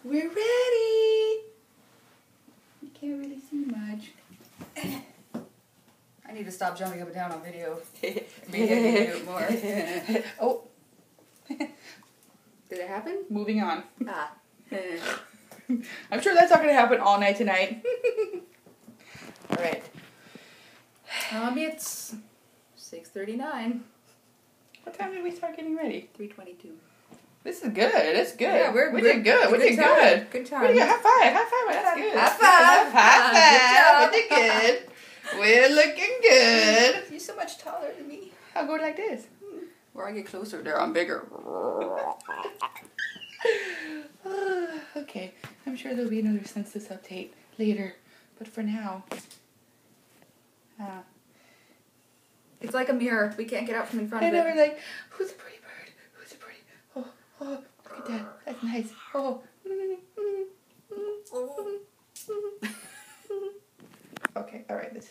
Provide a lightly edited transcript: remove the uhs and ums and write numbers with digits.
We're ready. You can't really see much. I need to stop jumping up and down on video. Maybe I can do it more. Oh. Did it happen? Moving on. Ah. I'm sure that's not going to happen all night tonight. All right. It's 6:39. What time did we start getting ready? 3:22. This is good. It's good. Yeah, we did good. We did good. Good time. We did good. High five. High five. That's good. High five. High five. Good We did good. We're looking good. You're so much taller than me. I'll go like this. Where I get closer, there I'm bigger. Okay. I'm sure there'll be another census update later. But for now... It's like a mirror. We can't get out from in front of I know, it. we're like, who's a pretty bird? Who's a pretty... Oh, look at that. That's nice. Oh. Okay, all right. This